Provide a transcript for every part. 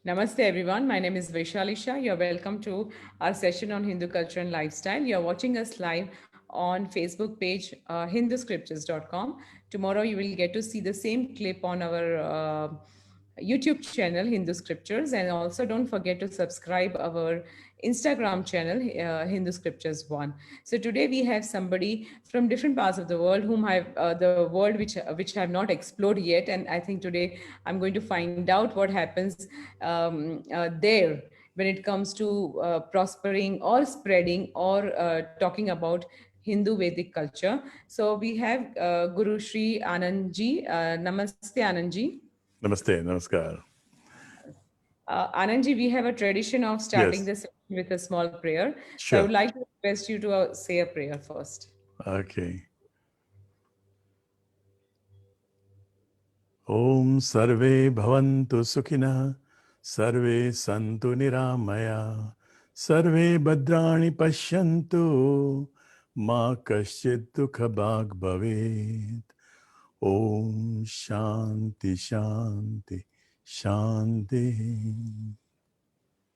Namaste everyone. My name is Vaishali Shah. You're welcome to our session on Hindu culture and lifestyle. You're watching us live on Facebook page hinduscriptures.com. Tomorrow you will get to see the same clip on our YouTube channel Hindu Scriptures, and also don't forget to subscribe our Instagram channel Hindu Scriptures 1. So today we have somebody from different parts of the world whom I've the world which I have not explored yet, and I think today I'm going to find out what happens there when it comes to prospering or spreading or talking about Hindu Vedic culture. So we have Guru Shri Anandji. Namaste Anandji. Namaste, namaskar. Anandji, we have a tradition of starting Yes, this with a small prayer. So I sure. would like to request you to say a prayer first. Okay. Om Sarve Bhavantu Sukhina, Sarve Santu Niramaya, Sarve Bhadrani Pashyantu, Ma Kaschid Dukha Bhag Bhavet. Om Shanti Shanti Shanti.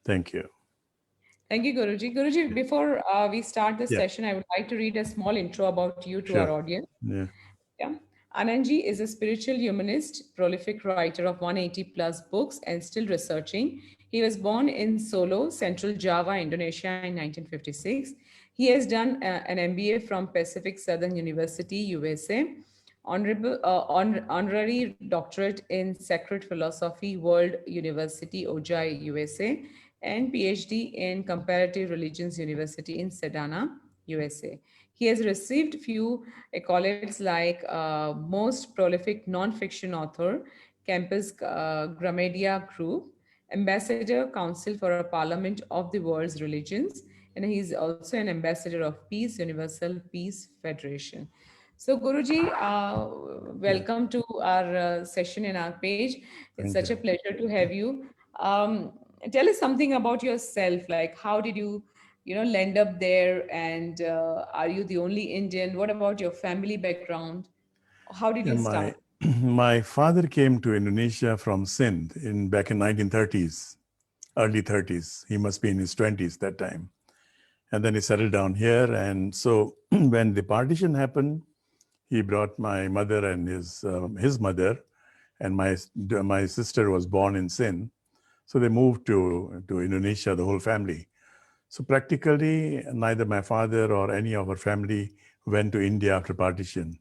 Thank you. Thank you, Guruji. Guruji, before we start the Yeah, session, I would like to read a small intro about you to our sure. audience. Yeah. Yeah. Anandji is a spiritual humanist, prolific writer of 180 plus books and still researching. He was born in Solo, Central Java, Indonesia in 1956. He has done an MBA from Pacific Southern University, USA, honorary doctorate in Sacred Philosophy, World University, Ojai, USA, and PhD in Comparative Religions University in Sedana, USA. He has received few accolades like most prolific non-fiction author, Campus Gramedia Group, Ambassador Council for a Parliament of the World's Religions, and he's also an ambassador of Peace, Universal Peace Federation. So, Guruji, Yeah. welcome to our session in our page. It's Thank such a you. pleasure to have you. Um, Tell us something about yourself. Like, how did you, land up there? And are you the only Indian? What about your family background? How did you Yeah, start? my father came to Indonesia from Sindh in back in 1930s, early 30s. He must be in his 20s that time. And then he settled down here. And so when the partition happened, he brought my mother and his mother, and my sister was born in Sindh. So they moved to Indonesia, the whole family. So practically, neither my father or any of our family went to India after partition.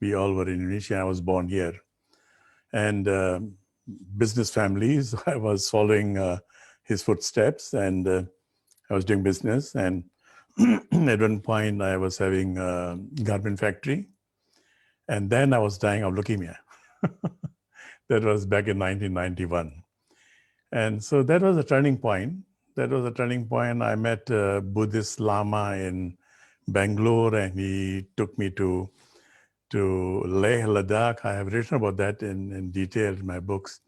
We all were in Indonesia. I was born here. And business families, I was following his footsteps, and I was doing business. And at one point, I was having a garment factory. And then I was dying of leukemia. That was back in 1991. And so that was a turning point. That was a turning point. I met a Buddhist Lama in Bangalore, and he took me to Leh Ladakh. I have written about that in detail in my books.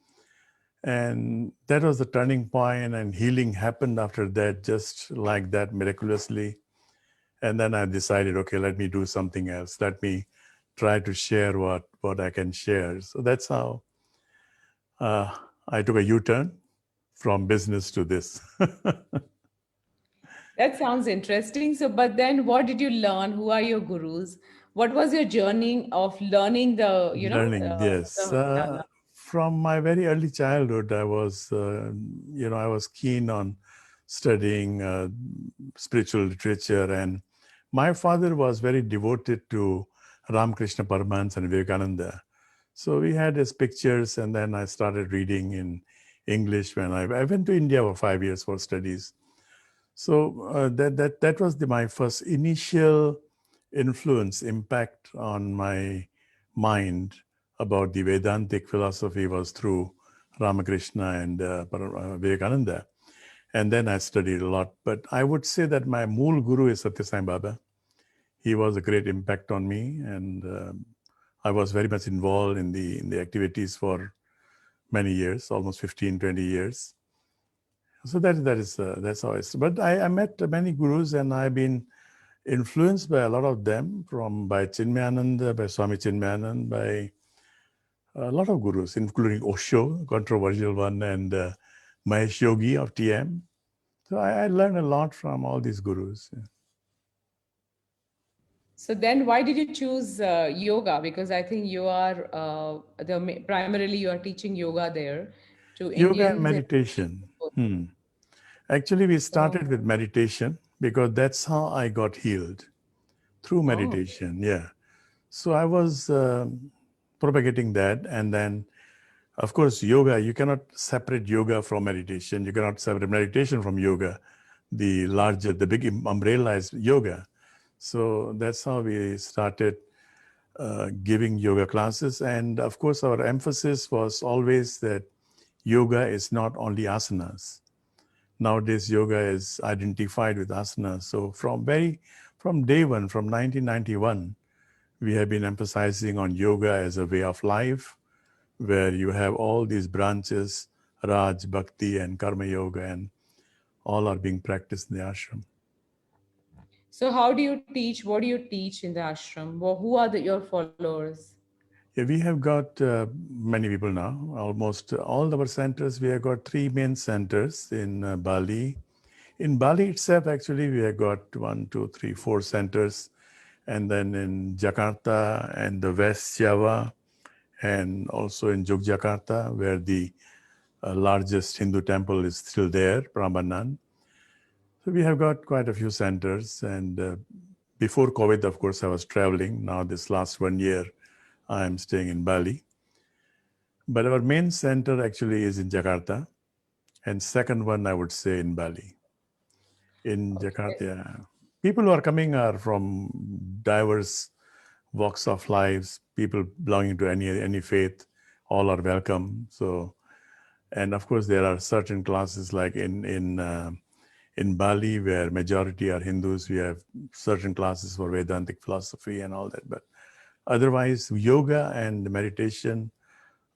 And that was the turning point, and healing happened after that, just like that, miraculously. And then I decided, okay, let me do something else. Let me try to share what I can share. So that's how uh, I took a U-turn from business to this. That sounds interesting. So, but then what did you learn? Who are your gurus? What was your journey of learning Learning, yes. the From my very early childhood, I was keen on studying spiritual literature, and my father was very devoted to Ramakrishna Paramahansa and Vivekananda. So we had his pictures, and then I started reading in English when I went to India for 5 years for studies. So that was my first initial influence, impact on my mind about the Vedantic philosophy was through Ramakrishna and Vivekananda. And then I studied a lot. But I would say that my mool guru is Satya Sai Baba. He was a great impact on me, and I was very much involved in the activities for many years, almost 15, 20 years. So that's how it's. But I met many gurus, and I've been influenced by a lot of them, by Chinmayananda, by Swami Chinmayananda, by a lot of gurus, including Osho, controversial one, and Mahesh Yogi of TM. So I learned a lot from all these gurus. So then, why did you choose yoga? Because I think you are primarily you are teaching yoga there to Yoga and Indians and meditation. both. Actually, we So started with meditation because that's how I got healed, through oh, meditation. Yeah. So I was propagating that. And then, of course, yoga, you cannot separate yoga from meditation. You cannot separate meditation from yoga. The big umbrella is yoga. So that's how we started giving yoga classes. And of course, our emphasis was always that yoga is not only asanas. Nowadays, yoga is identified with asanas. So from day one, from 1991, we have been emphasizing on yoga as a way of life, where you have all these branches, Raj, Bhakti, and Karma Yoga, and all are being practiced in the ashram. so how do you teach? What do you teach in the ashram? Who are your followers? Yeah, we have got many people now. Almost all our centers, we have got three main centers in Bali. In Bali itself, actually, we have got one, two, three, four centers. And then in Jakarta and the West Java, and also in Yogyakarta, where the largest Hindu temple is still there, Prambanan. So we have got quite a few centers. And before COVID, of course, I was traveling. Now, this last 1 year, I am staying in Bali. But our main center actually is in Jakarta. And second one, I would say, in Bali. In Okay. Jakarta, yeah. People who are coming are from diverse walks of lives, people belonging to any faith, all are welcome. So, and of course, there are certain classes like in Bali, where majority are Hindus. We have certain classes for Vedantic philosophy and all that. But otherwise, yoga and meditation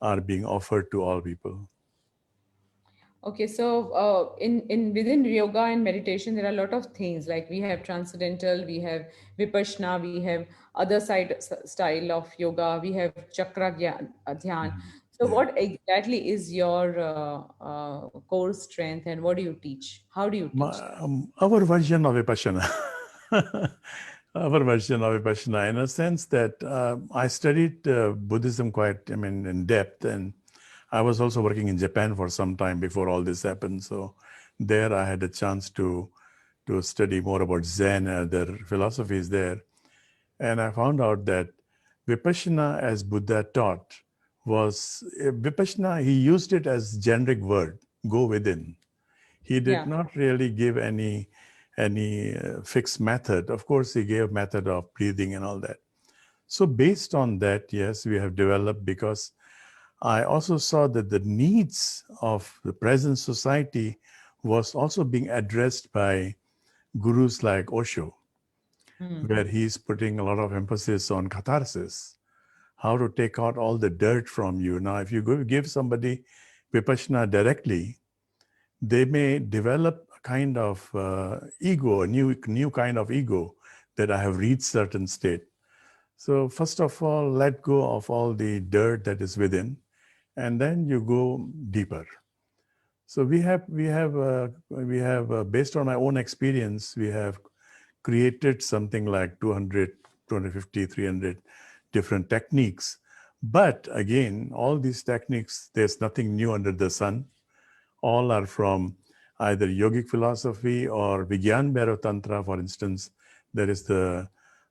are being offered to all people. Okay, so in within yoga and meditation, there are a lot of things like we have transcendental, we have vipassana, we have other style of yoga, we have dhyan. So, Yeah. what exactly is your core strength, and what do you teach? How do you teach that? Our version of Vipassana. Our version of Vipassana, in a sense that I studied Buddhism quite, in depth. And I was also working in Japan for some time before all this happened. So there I had a chance to study more about Zen and other philosophies there. And I found out that Vipassana, as Buddha taught, was Vipassana, he used it as generic word, go within. He did Yeah. not really give any fixed method. Of course, he gave method of breathing and all that. So based on that, yes, we have developed, because I also saw that the needs of the present society was also being addressed by gurus like Osho, Hmm. where he's putting a lot of emphasis on catharsis, how to take out all the dirt from you. Now, if you give somebody vipassana directly, they may develop a kind of ego, a new kind of ego, that I have reached certain state. So first of all, let go of all the dirt that is within, and then you go deeper. So we have based on my own experience, we have created something like 200, 250, 300 different techniques. But again, all these techniques, there's nothing new under the sun. All are from either yogic philosophy or Vigyan Bhairav Tantra, for instance. There is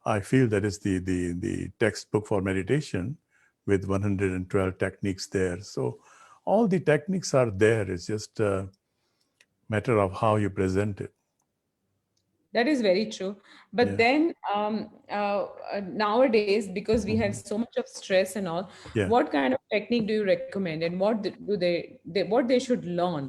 I feel that is the textbook for meditation with 112 techniques there. So all the techniques are there. It's just a matter of how you present it. That is very true. But Yeah. then nowadays, because we have Mhm. so much of stress and all, Yeah. what kind of technique do you recommend, and do what they should learn?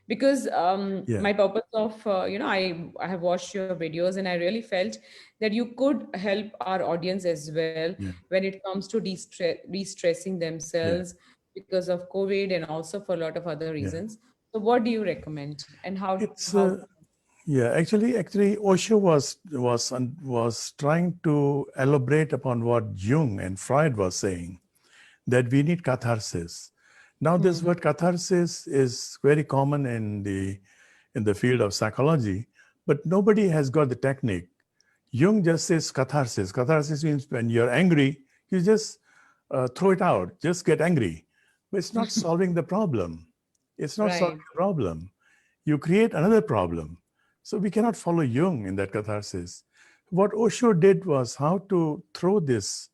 Because Yeah. my purpose of I have watched your videos, and I really felt that you could help our audience as well Yeah. when it comes to de-stressing Yeah. themselves because of COVID and also for a lot of other Yeah. reasons. So, what do you recommend, and It's how? yeah. Actually, Osho was trying to elaborate upon what Jung and Freud was saying, that we need catharsis. Now, this Hmm. word catharsis is very common in the field of psychology, but nobody has got the technique. Jung just says catharsis. Catharsis means when you're angry, you just throw it out, just get angry. But it's not solving the problem. It's not solving Right. the problem. You create another problem. So we cannot follow Jung in that catharsis. What Osho did was how to throw this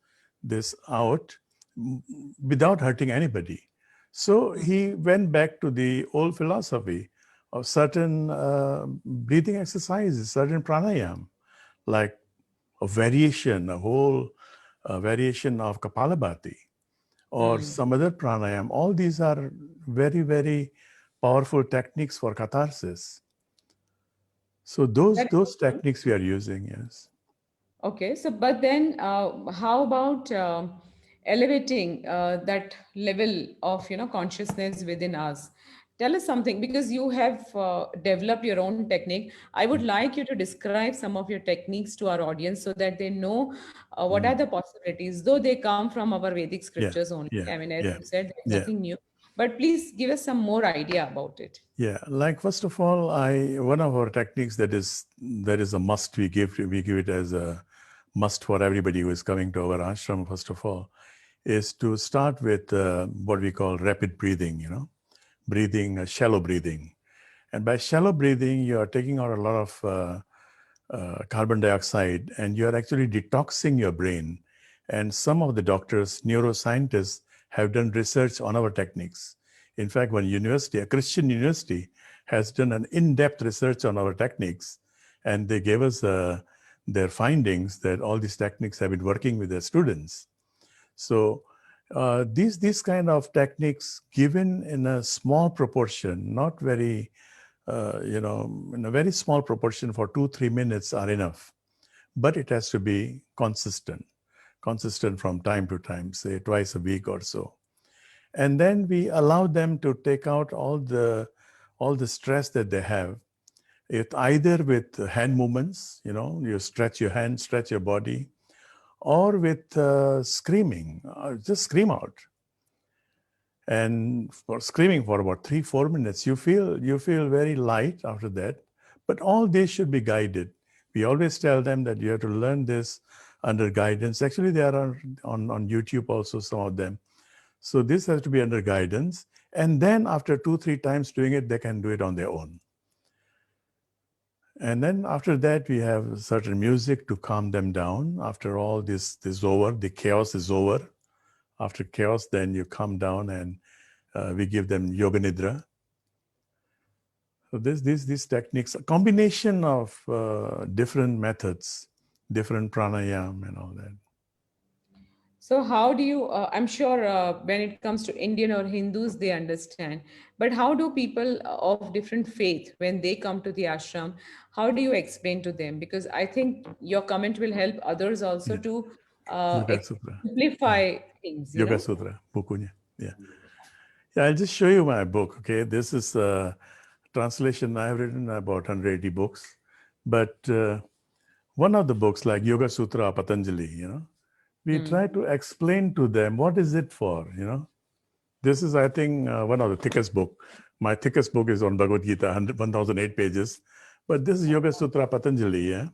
out without hurting anybody. So Hmm. he went back to the old philosophy of certain breathing exercises, certain pranayam, like a variation, a whole variation of Kapalabhati or Hmm. some other pranayam. All these are very, very powerful techniques for catharsis. So those That is those so true. techniques we are using, yes. Okay, so but then how about elevating that level of consciousness within us? Tell us something because you have developed your own technique. I would like you to describe some of your techniques to our audience so that they know what are Mhm. the possibilities. Though they come from our Vedic Yeah, scriptures only. yeah, I mean, as yeah, you said, there's yeah, nothing new. But please give us some more idea about it. yeah. Like first of all, I one of our techniques that is a must. We give it as a must for everybody who is coming to our ashram. First of all, is to start with what we call rapid breathing. Breathing, shallow breathing. And by shallow breathing, you are taking out a lot of carbon dioxide and you are actually detoxing your brain. And some of the doctors, neuroscientists, have done research on our techniques. In fact, one university, a Christian university, has done an in depth research on our techniques. And they gave us their findings that all these techniques have been working with their students. So these kind of techniques given in a small proportion, not very, in a very small proportion for 2-3 minutes are enough. But it has to be consistent from time to time, say twice a week or so. And then we allow them to take out all the stress that they have. It either with hand movements, you stretch your hand, stretch your body, or with screaming, just scream out. And for screaming for about 3-4 minutes, you feel very light after that. But all this should be guided. We always tell them that you have to learn this under guidance. Actually, they are on YouTube also, some of them. So this has to be under guidance. And then after 2-3 times doing it, they can do it on their own. And then after that, we have certain music to calm them down. After all this is over, the chaos is over. After chaos, then you calm down and we give them yoga nidra. So these techniques, a combination of different methods, different pranayam and all that. So, how do you? I'm sure when it comes to Indian or Hindus, they understand. But how do people of different faith, when they come to the ashram, how do you explain to them? Because I think your comment will help others also Yeah, to Yoga Sutra. Yeah, simplify things, Yoga Sutra, bukunya. Yeah, yeah. I'll just show you my book. Okay, this is a translation. I've written about 180 books, but one of the books, like Yoga Sutra, Patanjali, we Hmm. try to explain to them what is it for. This is, I think, one of the thickest book. My thickest book is on Bhagavad Gita, 1008 pages. But this is Yoga Sutra Patanjali, yeah?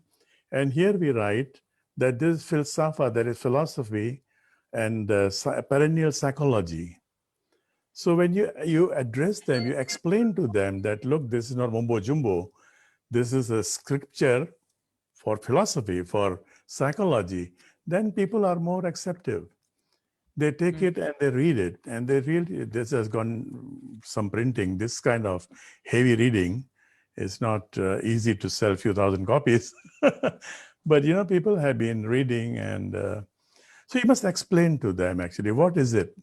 And here we write that this philosopha, that is philosophy and perennial psychology. So when you address them, you explain to them that, look, this is not mumbo jumbo. This is a scripture for philosophy, for psychology. Then people are more acceptive. They take Hmm. it and they read it, and they really, this has gone some printing. This kind of heavy reading is not easy to sell a few thousand copies. But people have been reading, and so you must explain to them actually what is it.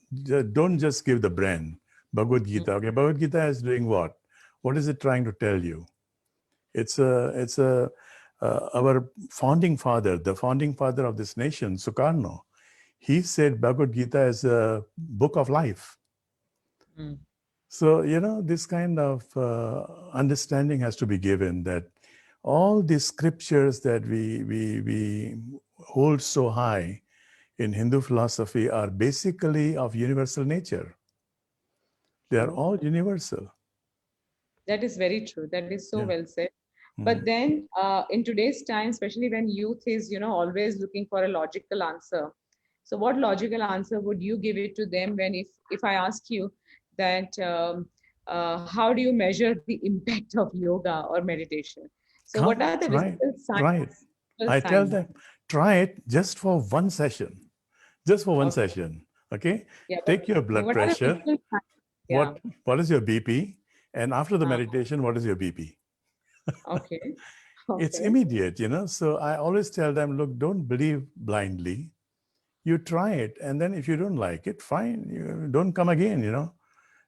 Don't just give the brand Bhagavad Hmm. Gita. Okay, Bhagavad Gita is doing what? What is it trying to tell you? It's a our founding father, the founding father of this nation, Sukarno, he said Bhagavad Gita is a book of life. Hmm. So, this kind of understanding has to be given that all these scriptures that we hold so high in Hindu philosophy are basically of universal nature. They are True. all universal. That is very true. That is so Yeah. well said. But Mhm. then, in today's time, especially when youth is, always looking for a logical answer. So, what logical answer would you give it to them when, if I ask you that, how do you measure the impact of yoga or meditation? So, what Come, are the try it. visible Try it. signs? Visible I tell signs. them, try it just for one session. Just for one Okay. session. Okay. Yeah. Take your But blood what are the pressure. visible signs? Yeah. What is your BP? And after the Uh, meditation, what is your BP? okay. It's Okay. immediate, you know. So I always tell them, look, don't believe blindly. You try it, and then if you don't like it, fine. You don't come again, you know.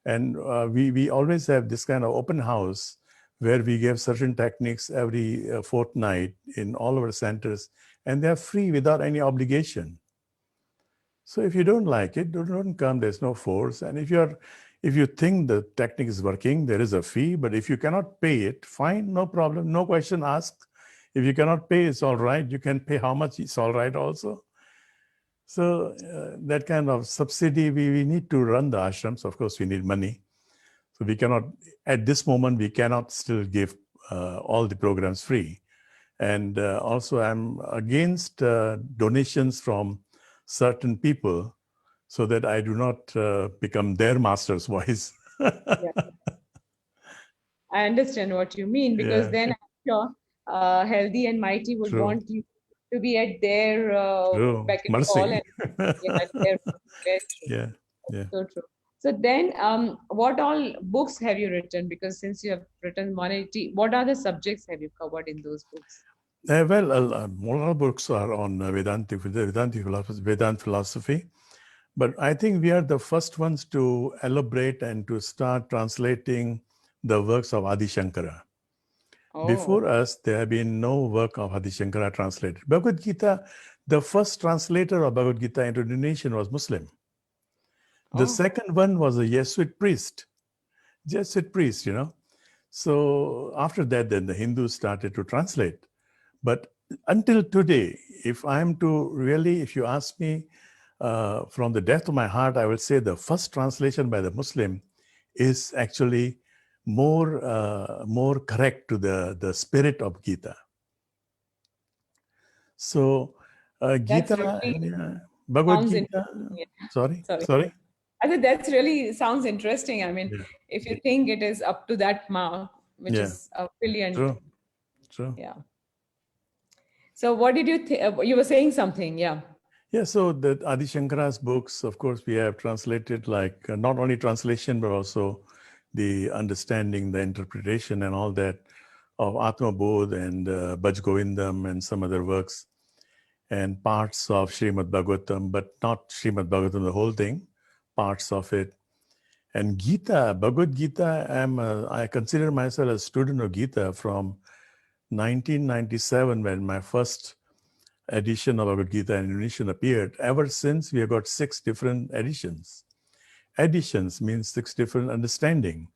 And we always have this kind of open house where we give certain techniques every fortnight in all our centers, and they are free without any obligation. So if you don't like it, don't come. There's no force. And if you think the technique is working, there is a fee. But if you cannot pay it, fine, no problem, no question asked. If you cannot pay, it's all right. You can pay how much, it's all right also. So that kind of subsidy, we need to run the ashrams. Of course, we need money. So we cannot, at this moment, we cannot still give all the programs free. And also, I'm against donations from certain people so that I do not become their master's voice. Yeah. I understand what you mean because Yeah, then I'm sure Healthy and Mighty would true, want you to be at their true. beck and call, Mercy. and yeah, at their very true, Yeah, yeah. so true. So then, what all books have you written? Because since you have written 180, what are the subjects have you covered in those books? Well, more books are on Vedanta philosophy. But I think we are the first ones to elaborate and to start translating the works of Adi Shankara. Oh, Before us, there have been no work of Adi Shankara translated. Bhagavad Gita, the first translator of Bhagavad Gita into Indonesian was Muslim. The oh, second one was a Jesuit priest, you know. So after that, then the Hindus started to translate. But until today, if I'm to really, if you ask me from the depth of my heart, I will say the first translation by the Muslim is actually more correct to the spirit of Gita. So that's Gita, really yeah, Bhagavad sounds Gita, interesting. Yeah. sorry, Sorry. sorry. I said that's really sounds interesting. I mean, Yeah, if you think it is up to that mark, which yeah, is brilliant. true, true. Yeah. So what did you think? You were saying something, yeah. Yeah, so the Adi Shankara's books, of course, we have translated like not only translation, but also the understanding, the interpretation, and all that of Atma Bodh and Bhaj Govindam and some other works and parts of Srimad Bhagavatam, but not Srimad Bhagavatam, the whole thing, parts of it. And Gita, Bhagavad Gita, I consider myself a student of Gita from 1997 when my first edition of Bhagavad Gita in Indonesian appeared. Ever since, we have got 6 different editions. Editions means 6 different understanding.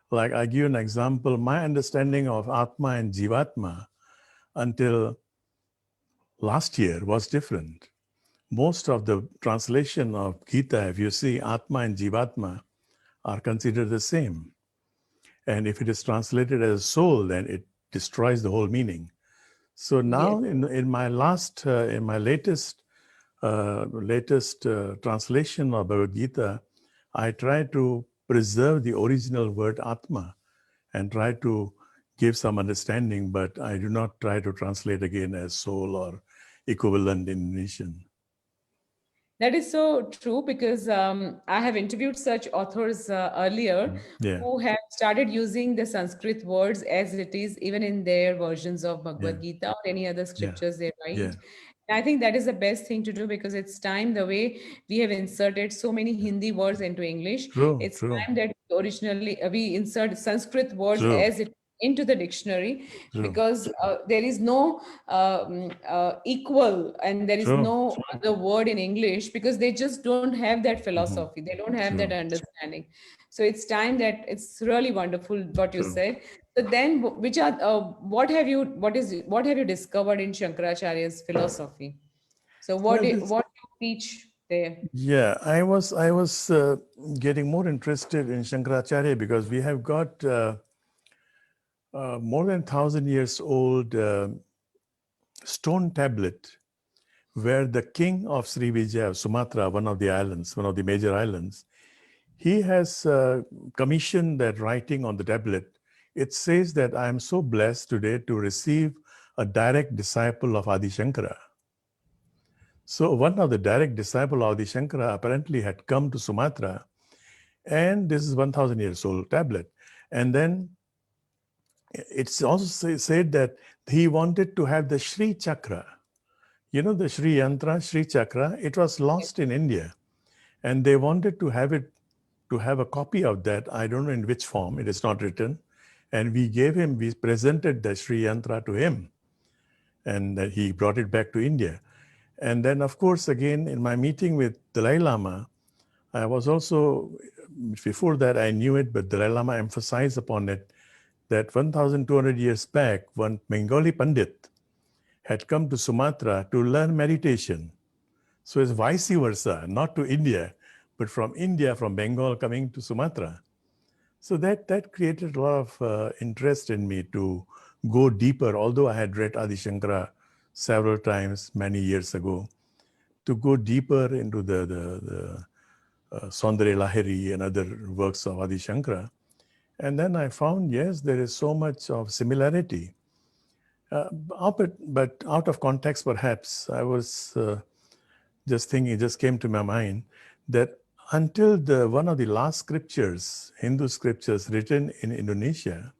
Like I give you an example, my understanding of Atma and Jivatma until last year was different. Most of the translation of Gita, if you see Atma and Jivatma, are considered the same. And if it is translated as soul, then it destroys the whole meaning. So Yes. now, in my latest translation of Bhagavad Gita, I try to preserve the original word Atma and try to give some understanding, but I do not try to translate again as soul or equivalent in Indonesian. That is so true because I have interviewed such authors earlier Yeah, who have started using the Sanskrit words as it is, even in their versions of yeah, Bhagavad Gita or any other yeah, scriptures they yeah. write. And I think that is the best thing to do because it's time the way we have inserted so many Hindi words into English. True, It's true, time that originally we insert Sanskrit words true, as it into the dictionary true, because there is no equal and there is true, no other word in English because they just don't have that hmm, philosophy. They don't have that true, understanding. So it's time that it's really wonderful what you true. said. So then, which are what have you discovered in Shankaracharya's philosophy? So Well, this what do you teach? there? Yeah, I was getting more interested in Shankaracharya because we have got more than 1,000 years old stone tablet where the king of Srivijaya, Sumatra, one of the islands, one of the major islands, he has commissioned that writing on the tablet. It says that I am so blessed today to receive a direct disciple of Adi Shankara. So one of the direct disciple of Adi Shankara apparently had come to Sumatra, and this is 1,000 years old tablet. And then it's also said that he wanted to have the Sri Chakra. You know, the Sri Yantra, Sri Chakra, it was lost in India. And they wanted to have it, to have a copy of that. I don't know in which form, it is not written. And we presented the Sri Yantra to him. And he brought it back to India. And then, of course, again, in my meeting with Dalai Lama, I was also, before that I knew it, but Dalai Lama emphasized upon it that 1,200 years back, one Bengali Pandit had come to Sumatra to learn meditation. So it's vice versa, not to India, but from India, from Bengal coming to Sumatra. So that created a lot of interest in me to go deeper, although I had read Adi Shankara several times many years ago, to go deeper into the Saundarya Lahiri and other works of Adi Shankara. And then I found, yes, there is so much of similarity. But out of context, perhaps, I was just thinking, it just came to my mind that until one of the last scriptures, Hindu scriptures written in Indonesia,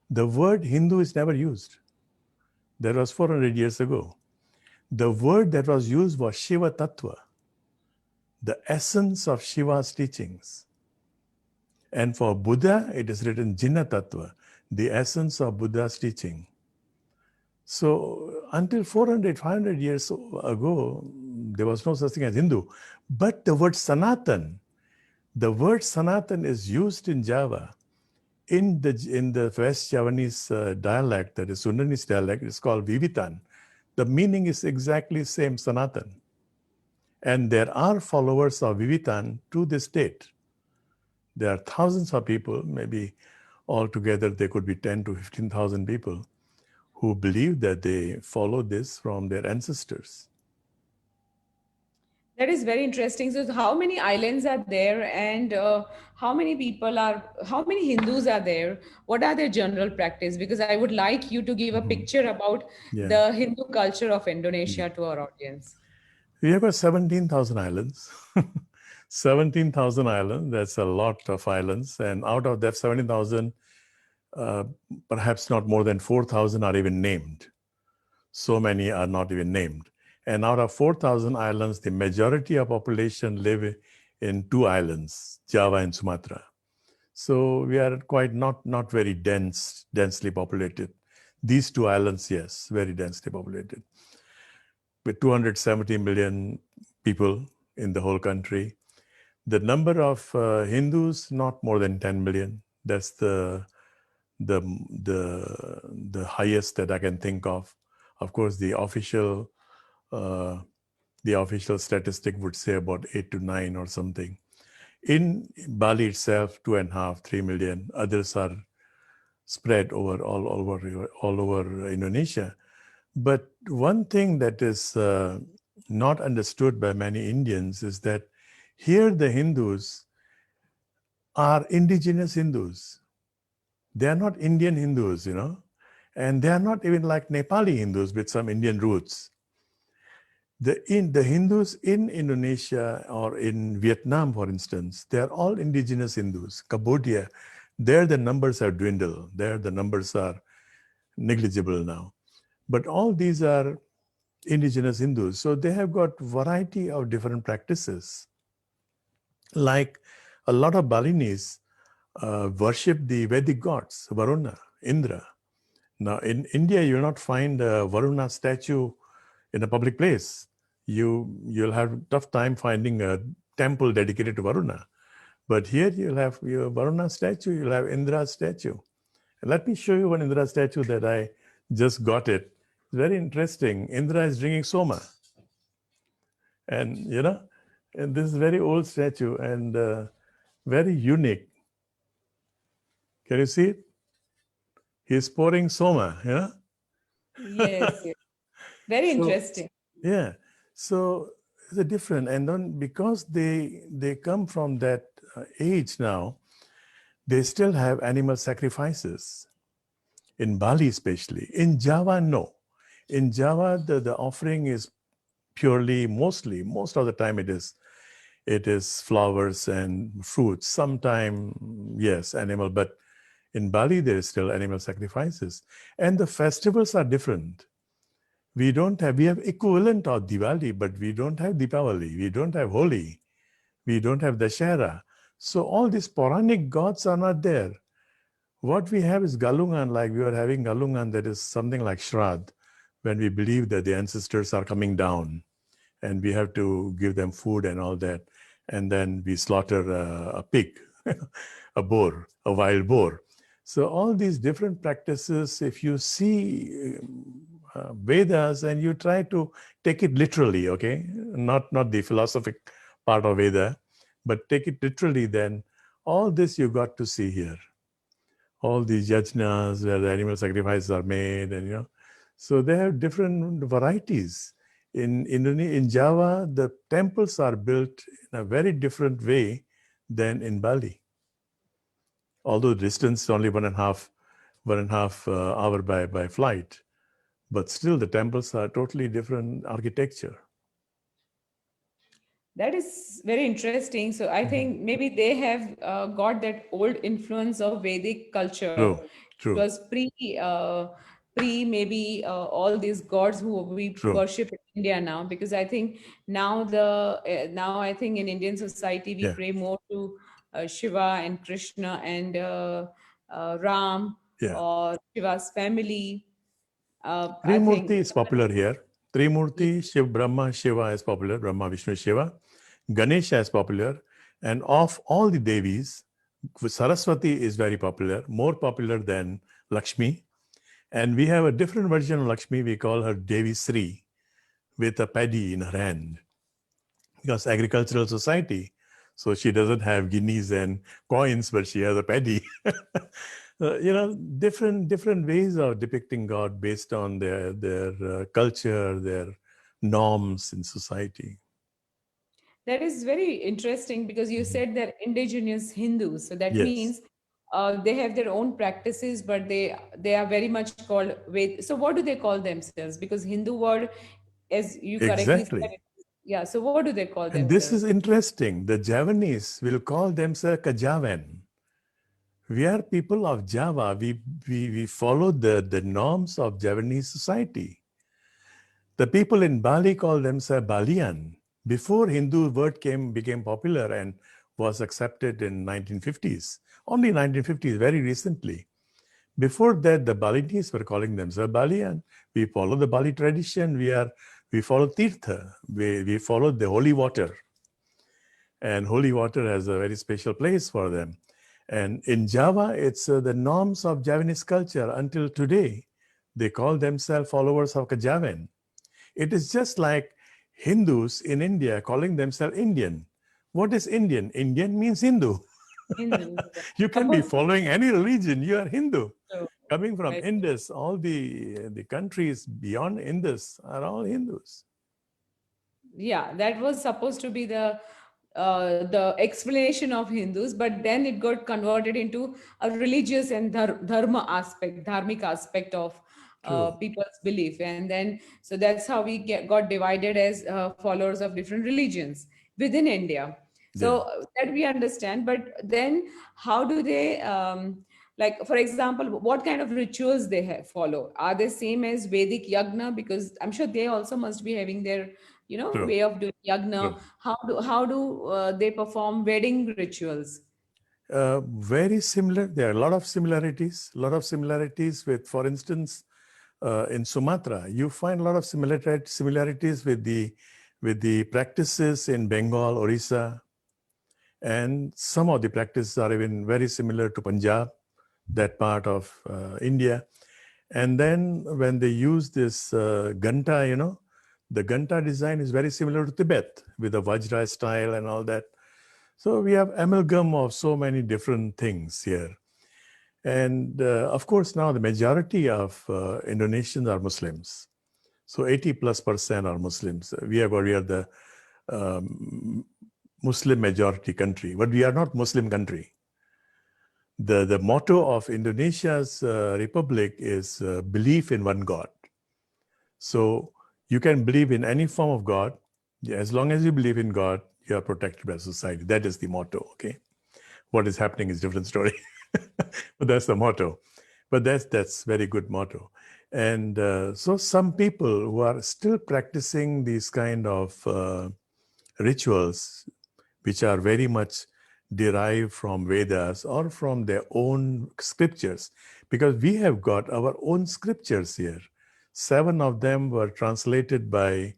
the word Hindu is never used. That was 400 years ago. The word that was used was Shiva Tattva, the essence of Shiva's teachings. And for Buddha, it is written Jina Tattva, the essence of Buddha's teaching. So until 400, 500 years ago, there was no such thing as Hindu. But the word Sanatan is used in Java. In the West Javanese dialect, that is Sundanese dialect, it's called Vivitan. The meaning is exactly same, Sanatan. And there are followers of Vivitan to this date. There are thousands of people, maybe altogether there could be 10 to 15,000 people who believe that they follow this from their ancestors. That is very interesting. So, how many islands are there, and how many Hindus are there? What are their general practice? Because I would like you to give a picture about Yeah. the Hindu culture of Indonesia to our audience. We have got 17,000 islands. 17,000 islands, that's a lot of islands. And out of that 17,000, perhaps not more than 4,000 are even named. So many are not even named. And out of 4,000 islands, the majority of population live in two islands, Java and Sumatra. So we are quite not very densely populated. These two islands, yes, very densely populated. With 270 million people in the whole country. The number of Hindus, not more than 10 million. That's the highest that I can think of. Of course, the official statistic would say about 8 to 9 or something. In Bali itself, 2.5, 3 million. Others are spread over all over Indonesia. But one thing that is not understood by many Indians is that here the Hindus are indigenous Hindus. They are not Indian Hindus, and they are not even like Nepali Hindus with some Indian roots. The Hindus in Indonesia or in Vietnam, for instance, they are all indigenous Hindus. Cambodia, there the numbers have dwindled. There the numbers are negligible now. But all these are indigenous Hindus. So they have got variety of different practices. Like a lot of Balinese worship the Vedic gods, Varuna, Indra. Now in India, you'll not find a Varuna statue in a public place. You'll have a tough time finding a temple dedicated to Varuna. But here you'll have your Varuna statue, you'll have Indra statue. And let me show you one Indra statue that I just got it. It's very interesting. Indra is drinking soma. And And this is very old statue and very unique. Can you see it? He's pouring soma, yeah? Yes, yes. Very So, interesting. yeah. So it's a different, and then because they come from that age now, they still have animal sacrifices in Bali, especially. In Java, no. In Java, the offering is purely, most of the time it is flowers and fruits. Sometime, yes, animal, but in Bali there is still animal sacrifices, and the festivals are different. We have equivalent of Diwali, but we don't have Deepavali, we don't have Holi, we don't have Dashera. So all these Puranic gods are not there. What we have is Galungan, like we are having Galungan, that is something like Shrad, when we believe that the ancestors are coming down and we have to give them food and all that. And then we slaughter a pig, a boar, a wild boar. So all these different practices, if you see Vedas and you try to take it literally, okay, not the philosophic part of Veda, but take it literally, then all this you got to see here. All these yajnas where the animal sacrifices are made, and so they have different varieties. In Java, the temples are built in a very different way than in Bali. Although the distance is only 1.5 hour by flight, but still the temples are totally different architecture. That is very interesting. So I Mhm. think maybe they have got that old influence of Vedic culture. True, It true, was pre maybe all these gods who we true. worship in India now. Because I think now I think in Indian society we Yeah, pray more to Shiva and Krishna and Ram yeah. or Shiva's family. I Trimurti think is popular here. Trimurti, Shiv, Brahma, Shiva is popular. Brahma, Vishnu, Shiva. Ganesha is popular. And of all the Devis, Saraswati is very popular, more popular than Lakshmi. And we have a different version of Lakshmi. We call her Devi Sri with a paddy in her hand because agricultural society. So she doesn't have guineas and coins, but she has a paddy. Different ways of depicting God based on their culture, their norms in society. That is very interesting because you Mhm. said they're indigenous Hindus. So that Yes, means they have their own practices, but they are very much called Ved. So what do they call themselves? Because Hindu word, as you correctly said, exactly. yeah. So what do they call And this themselves? is interesting. The Javanese will call themselves Kajavan. We are people of Java. We follow the norms of Javanese society. The people in Bali call themselves Balian. Before Hindu word became popular and was accepted in 1950s, only 1950s, very recently. Before that, the Balinese were calling themselves Balian. We follow the Bali tradition. We follow Tirtha. We follow the holy water. And holy water has a very special place for them. And in Java, it's the norms of Javanese culture until today. They call themselves followers of Kajavan. It is just like Hindus in India calling themselves Indian. What is Indian? Indian means Hindu. Hindus. Yeah. You can be Supposed to following any religion, you are Hindu. be so. Coming from Right. Indus, all the countries beyond Indus are all Hindus. Yeah, that was supposed to be the explanation of Hindus, but then it got converted into a religious and dharma aspect, dharmic aspect of True. people's belief, and then so that's how we got divided as followers of different religions within India. So Yeah. that we understand, but then how do they? Like for example, what kind of rituals they follow? Are they same as Vedic yagna? Because I'm sure they also must be having their True. way of doing yagna. True. How do they perform wedding rituals? Very similar. There are a lot of similarities. A lot of similarities with, for instance, in Sumatra, you find a lot of similarities with the practices in Bengal, Orissa, and some of the practices are even very similar to Punjab, that part of India. And then when they use this ganta, The Ganta design is very similar to Tibet with the Vajra style and all that. So we have amalgam of so many different things here. And of course, now the majority of Indonesians are Muslims. So 80+% are Muslims. We are the um, Muslim majority country, but we are not Muslim country. The motto of Indonesia's republic is belief in one God. So you can believe in any form of God. As long as you believe in God, you are protected by society. That is the motto, okay? What is happening is a different story. But that's the motto. But that's very good motto. And so some people who are still practicing these kind of rituals, which are very much derived from Vedas or from their own scriptures, because we have got our own scriptures here. 7 of them were translated by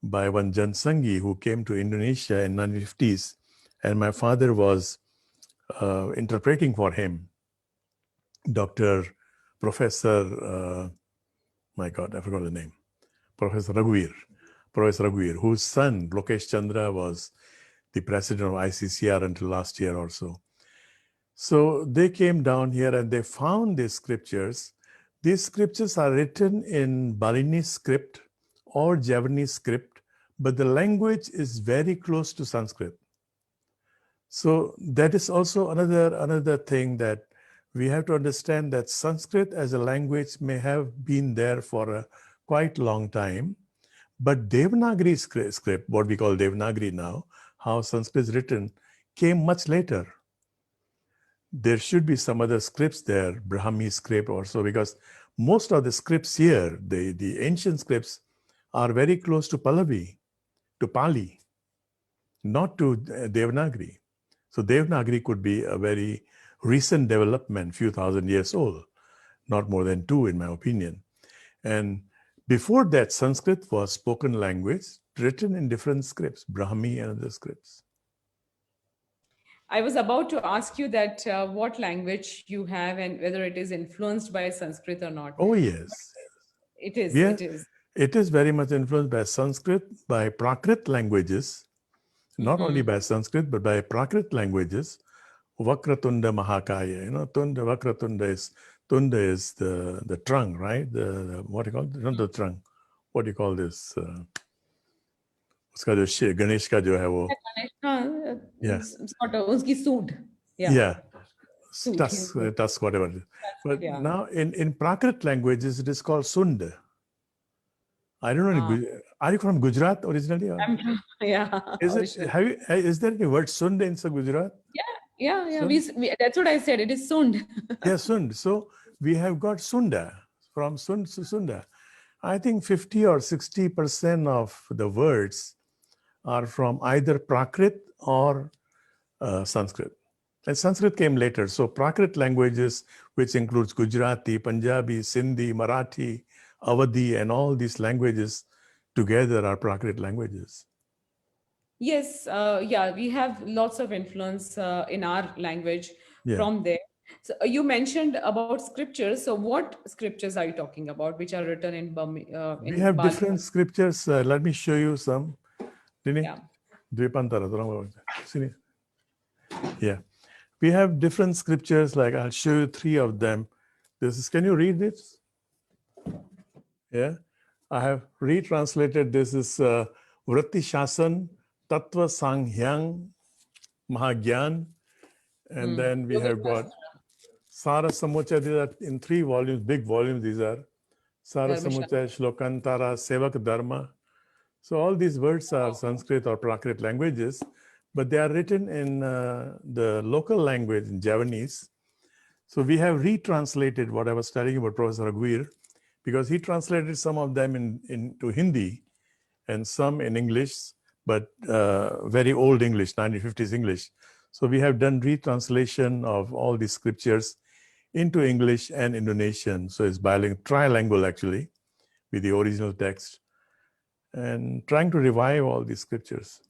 one Jansangi who came to Indonesia in 1950s, and my father was interpreting for him. Dr. Professor, my God, I forgot the name, Professor Raghuveer, whose son, Lokesh Chandra, was the president of ICCR until last year or so. So they came down here and they found these scriptures. These scriptures are written in Balinese script or Javanese script, but the language is very close to Sanskrit. So that is also another thing that we have to understand, that Sanskrit as a language may have been there for a quite long time, but Devanagari script, what we call Devanagari now, how Sanskrit is written, came much later. There should be some other scripts there, Brahmi script or so, because most of the scripts here, the ancient scripts, are very close to Pallavi, to Pali, not to Devanagari. So Devanagari could be a very recent development, few thousand years old, not more than 2 in my opinion. And before that, Sanskrit was spoken language written in different scripts, Brahmi and other scripts. I was about to ask you that what language you have and whether it is influenced by Sanskrit or not. Oh, yes. It is, Yeah, it is. it is very much influenced by Sanskrit, by Prakrit languages, not only by Sanskrit, but by Prakrit languages. Vakratunda Mahakaya, Tunda is the trunk, right? What do you call it? Not the trunk. What do you call this? उसका जो गणेश का जो है वो, yeah, Sort of, उसकी सूंड. Yeah, yeah, सूंड. tusk, whatever it is. But Yeah. now in Prakrit languages, it is called Sund. I don't know. Are you from Gujarat originally? Or? Yeah. Is there any word Sund in Gujarat? Yeah. That's what I said. It is Sund. Yeah, Sund. So we have got Sunda, from Sund to Sunda. I think 50 or 60% of the words are from either Prakrit or Sanskrit. And Sanskrit came later. So Prakrit languages, which includes Gujarati, Punjabi, Sindhi, Marathi, Awadhi, and all these languages together are Prakrit languages. Yes, we have lots of influence in our language from there. So you mentioned about scriptures. So what scriptures are you talking about, which are written in We have Bali? different scriptures. Let me show you some. Yeah. Yeah. We have different scriptures, like I'll show you 3 of them. Can you read this? Yeah. I have retranslated this is Vritti Shasan, Tattva Sanghyang, Mahagyan. And then we have got Sara Samuchaya. These are in 3 volumes, big volumes these are. Sara Samuchaya, Shlokantara, Sevak Dharma. So all these words are Sanskrit or Prakrit languages, but they are written in the local language, in Javanese. So we have retranslated what I was telling you about Professor Raghuveer, because he translated some of them into Hindi and some in English, but very old English, 1950s English. So we have done retranslation of all these scriptures into English and Indonesian. So it's trilingual actually, with the original text, and trying to revive all these scriptures.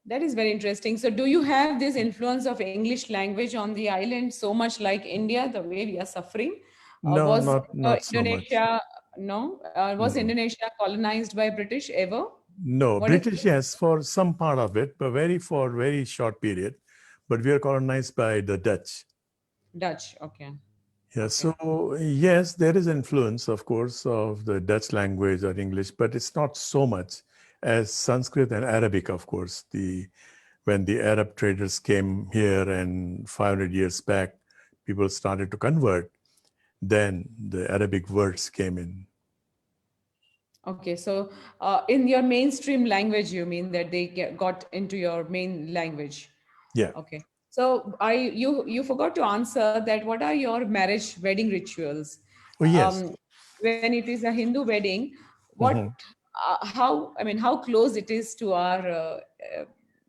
That is very interesting. So do you have this influence of English language on the island so much like India, the way we are suffering? No, Was not so much. Indonesia No? Was No, Indonesia colonized by British ever? no. What is British, yes, for some part of it, but very short period. But we are colonized by the Dutch. Dutch? Okay. Yeah, Okay. so yes, there is influence, of course, of the Dutch language or English, but it's not so much as Sanskrit and Arabic, of course. The when the Arab traders came here and 500 years back, people started to convert. Then the Arabic words came in. Okay. So, in your mainstream language, you mean that they got into your main language? Yeah. Okay. So, you forgot to answer that. What are your marriage wedding rituals? Oh yes. When it is a Hindu wedding, what, Mhm. how, I mean, how close it is to our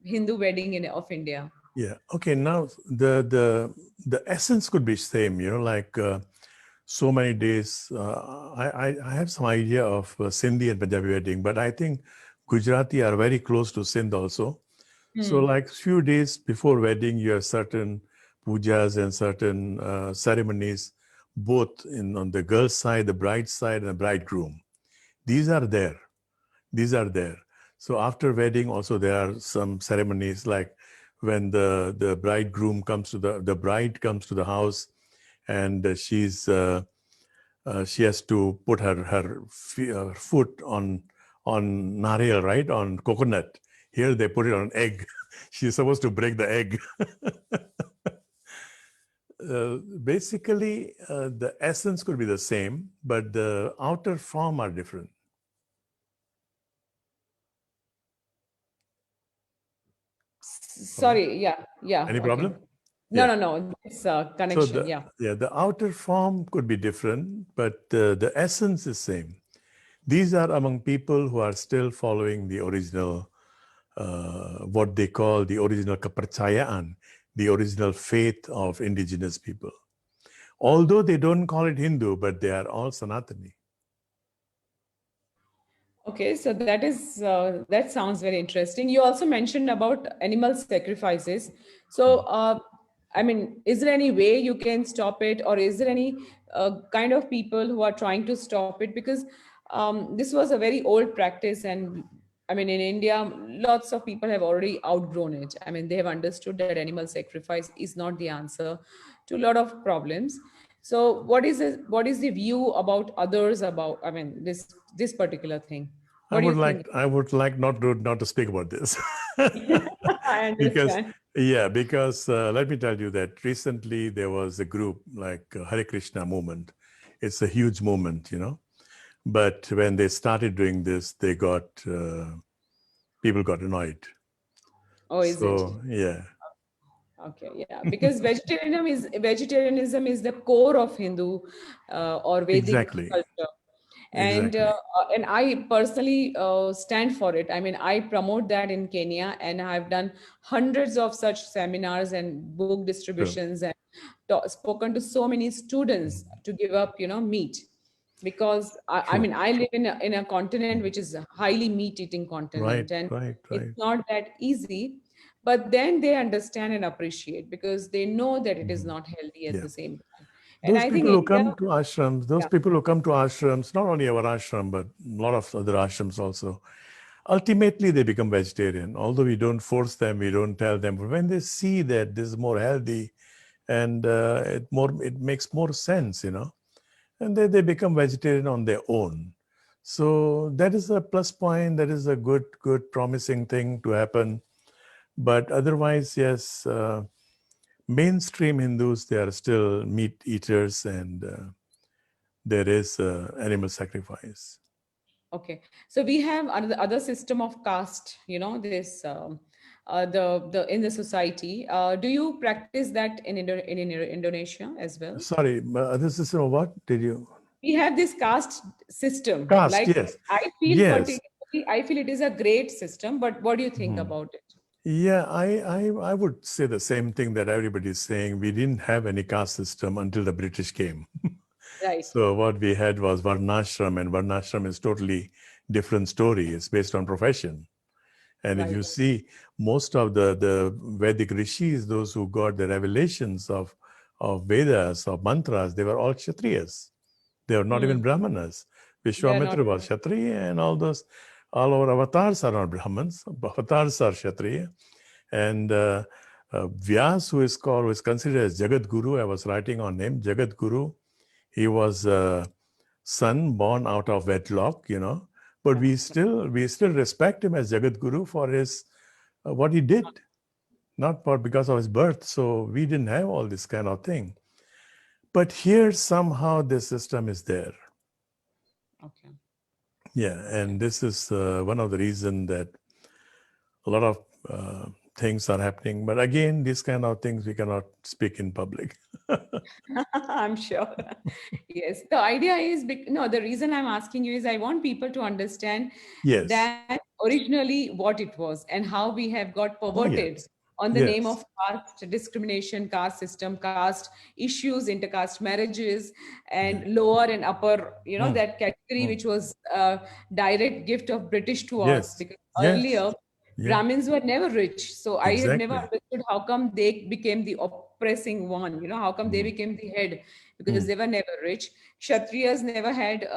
Hindu wedding of India? Yeah. Okay. Now the essence could be same. Like so many days. I have some idea of Sindhi and Punjabi wedding, but I think Gujarati are very close to Sindh also. So Hmm. like few days before wedding, you have certain pujas and certain ceremonies, both on the girl's side, the bride's side, and the bridegroom. These are there. These are there. So after wedding, also there are some ceremonies like when the bridegroom comes to the bride comes to the house, and she has to put her foot on nariyal, right, on coconut. Here they put it on egg. She's supposed to break the egg. Basically, the essence could be the same, but the outer form are different. Hello? Sorry. Yeah. Yeah. Any Okay. problem? No, Yeah. no, no. It's So connection. Yeah. the outer form could be different, but the essence is same. These are among people who are still following the original, what they call the original kepercayaan, the original faith of indigenous people. Although they don't call it Hindu, but they are all Sanatani. Okay, so that sounds very interesting. You also mentioned about animal sacrifices. So, I mean, is there any way you can stop it, or is there any kind of people who are trying to stop it? Because this was a very old practice, and I mean, in India, lots of people have already outgrown it. I mean, they have understood that animal sacrifice is not the answer to a lot of problems. So, what is the view about others about? I mean, this particular thing. What do you think? I would like not to speak about this. I Because understand. let me tell you that recently there was a group like Hare Krishna movement. It's a huge movement. But when they started doing this, they got people got annoyed. Oh, is it? So yeah, Okay, yeah, because vegetarianism is the core of Hindu or Vedic exactly, culture, exactly. and I personally stand for it. I mean, I promote that in Kenya, and I've done hundreds of such seminars and book True, distributions and spoken to so many students to give up, meat. Because I true. mean, I live in a continent which is a highly meat eating Right, continent, and right, it's right. not that easy. But then they understand and appreciate because they know that it is not healthy at Yeah. the same time. And Those I think people who India, come to ashrams, those yeah. people who come to ashrams, not only our ashram, but a lot of other ashrams also, ultimately they become vegetarian. Although we don't force them, we don't tell them. But when they see that this is more healthy and it makes more sense, and they become vegetarian on their own. So that is a plus point. That is a good promising thing to happen. But otherwise, yes, mainstream Hindus, they are still meat eaters, and there is animal sacrifice. Okay, so we have other system of caste. This the in the society. Do you practice that in Indonesia as well? Sorry, this is what did you We have this caste system. cast? Like Yes, I feel yes. particularly, I feel it is a great system. But what do you think Mhm. about it? Yeah, I would say the same thing that everybody is saying. We didn't have any caste system until the British came. Right, So what we had was Varnashram, and Varnashram is totally different story. It's based on profession. And if you right. see most of the Vedic rishis, those who got the revelations of Vedas, of mantras, they were all Kshatriyas. They were not Hmm. even Brahmanas. They are not. Vishwamitra was Kshatriya, and all our avatars are not Brahmins. Avatars are Kshatriya. And Vyas, who is considered as Jagat Guru, I was writing on him, Jagat Guru. He was a son born out of wedlock, but we still respect him as Jagat Guru for his what he did, not for because of his birth. So we didn't have all this kind of thing. But here somehow the system is there. Okay. Yeah, and this is one of the reasons that a lot of things are happening. But again, these kind of things we cannot speak in public. I'm sure. Yes. The idea is, no, the reason I'm asking you is I want people to understand Yes. that originally what it was and how we have got Oh, perverted yes. on the name of Yes. caste discrimination, caste system, caste issues, intercaste marriages, Yeah. and lower and upper, Mm, that category mm. which was a direct gift of British to us. Yes. Because Yes. earlier, Yeah. Brahmins were never rich. So I have never Exactly. understood how come they became the oppressing one, how come they Mm, became the head, because they mm, were never rich. Kshatriyas never had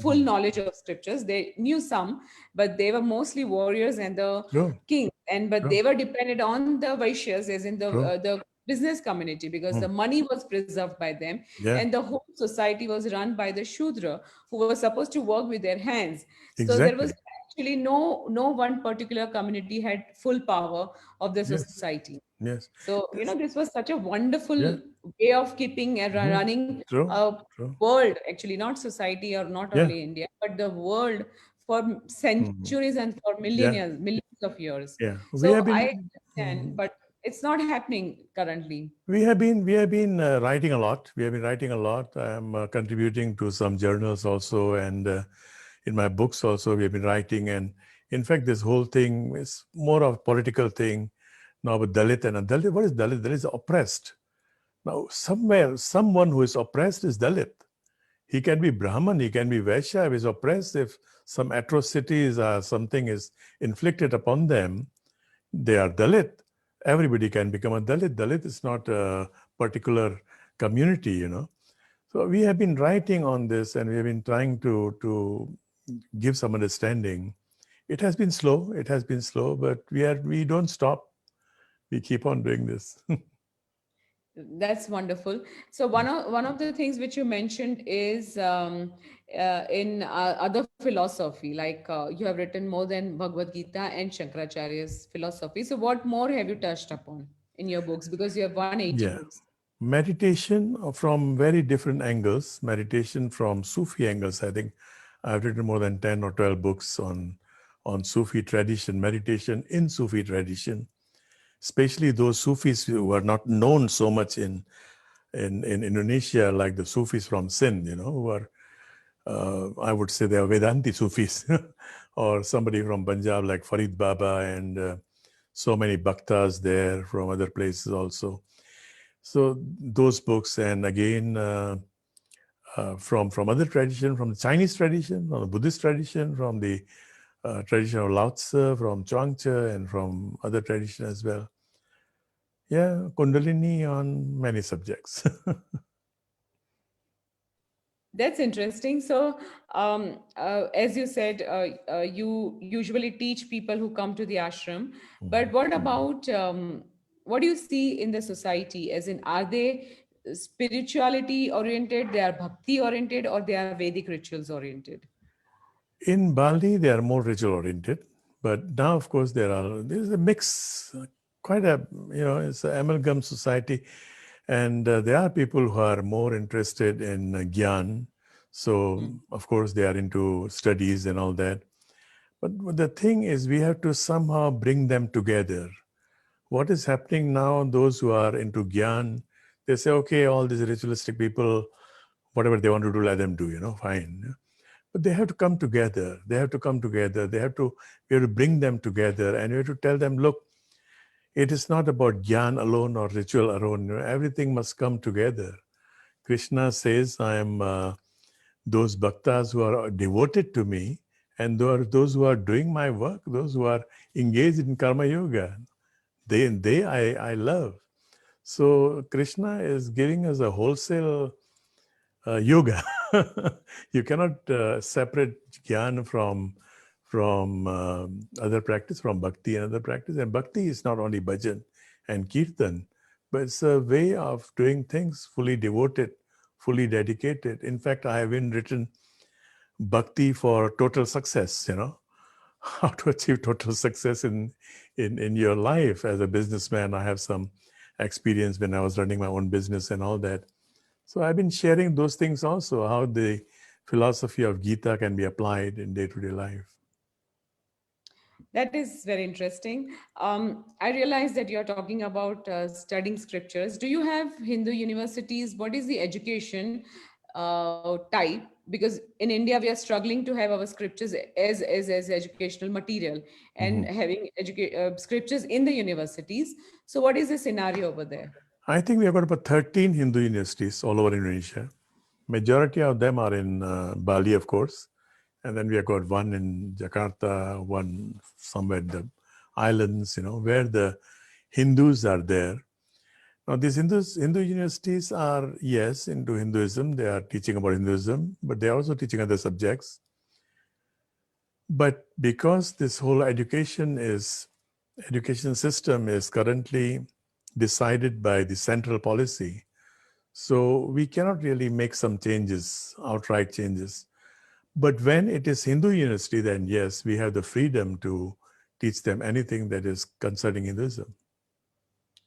full mm. knowledge of scriptures. They knew some, but they were mostly warriors and the True. kings. And but True. they were dependent on the Vaishyas, as in True. the business community, because the Mm. money was preserved by them, Yeah. and the whole society was run by the Shudra, who were supposed to work with their hands. So there was Exactly. actually no one particular community had full power of the Yes. society. Yes. So, This. this was such a wonderful Yeah. way of keeping and Hmm. running True. a True. world, actually, not society or not Yeah. only India, but the world for Hmm. centuries and for Yeah. millions of years. Yeah. We So have I been. understand, but it's not happening currently. We have been writing a lot. We have been writing a lot. I am contributing to some journals also, and in my books also we have been writing. And in fact, this whole thing is more of a political thing now with Dalit and Dalit. What is Dalit? Dalit is oppressed. Now, somewhere, someone who is oppressed is Dalit. He can be Brahman, he can be Vaishya. If he's oppressed, if some atrocities or something is inflicted upon them, they are Dalit. Everybody can become a Dalit. Dalit is not a particular community. So we have been writing on this and we have been trying to give some understanding. It has been slow. It has been slow, but we don't stop. We keep on doing this. That's wonderful. So one of the things which you mentioned is in other philosophy, like you have written more than Bhagavad Gita and Shankaracharya's philosophy. So what more have you touched upon in your books? Because you have 180 Yeah. books. Meditation from very different angles, meditation from Sufi angles. I think I've written more than 10 or 12 books on Sufi tradition, meditation in Sufi tradition, especially those Sufis who are not known so much in Indonesia, like the Sufis from Sindh, who are, I would say they are Vedanti Sufis, or somebody from Punjab like Farid Baba, and so many bhaktas there from other places also. So those books, and again from other tradition, from the Chinese tradition, from the Buddhist tradition, from the tradition of Lao Tzu, from Zhuangzi, and from other tradition as well. Yeah, Kundalini on many subjects. That's interesting. So, as you said, you usually teach people who come to the ashram. But what about what do you see in the society? As in, are they spirituality oriented, they are bhakti oriented, or they are Vedic rituals oriented? In Bali, they are more ritual oriented, but now, of course, there's a mix, quite a it's an amalgam society, and there are people who are more interested in gyan. So, Mm. of course, they are into studies and all that. But the thing is, we have to somehow bring them together. What is happening now? Those who are into gyan, they say, okay, all these ritualistic people, whatever they want to do, let them do. Fine. But they have to come together. They have to come together. We have to bring them together, and we have to tell them, look, it is not about gyan alone or ritual alone. Everything must come together. Krishna says, I am those bhaktas who are devoted to me, and those who are doing my work, those who are engaged in karma yoga. I love. So Krishna is giving us a wholesale yoga. You cannot separate jnana from other practice, from bhakti and other practice. And bhakti is not only bhajan and kirtan, but it's a way of doing things fully devoted, fully dedicated. In fact, I have been written bhakti for total success, how to achieve total success in your life as a businessman. I have some experience when I was running my own business and all that. So I've been sharing those things also, how the philosophy of Gita can be applied in day-to-day life. That is very interesting. I realize that you're talking about studying scriptures. Do you have Hindu universities? What is the education type? Because in India, we are struggling to have our scriptures as educational material and Mhm. having scriptures in the universities. So, what is the scenario over there? I think we have got about 13 Hindu universities all over Indonesia. Majority of them are in Bali, of course. And then we have got one in Jakarta, one somewhere in the islands, where the Hindus are there. Now, these Hindu universities are, yes, into Hinduism. They are teaching about Hinduism, but they are also teaching other subjects. But because this whole education system is currently decided by the central policy, so we cannot really make some changes, outright changes. But when it is Hindu university, then yes, we have the freedom to teach them anything that is concerning Hinduism.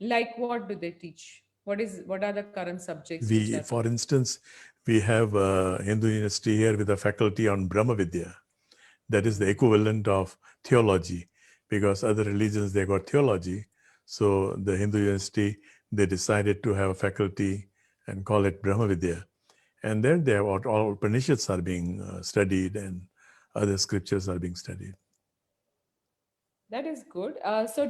Like, what do they teach? What are the current subjects which are We, taught? for instance, we have a Hindu university here with a faculty on Brahma Vidya. That is the equivalent of theology, because other religions, they got theology. So the Hindu university, they decided to have a faculty and call it Brahma Vidya. And there they have all Upanishads are being studied and other scriptures are being studied. That is good. So,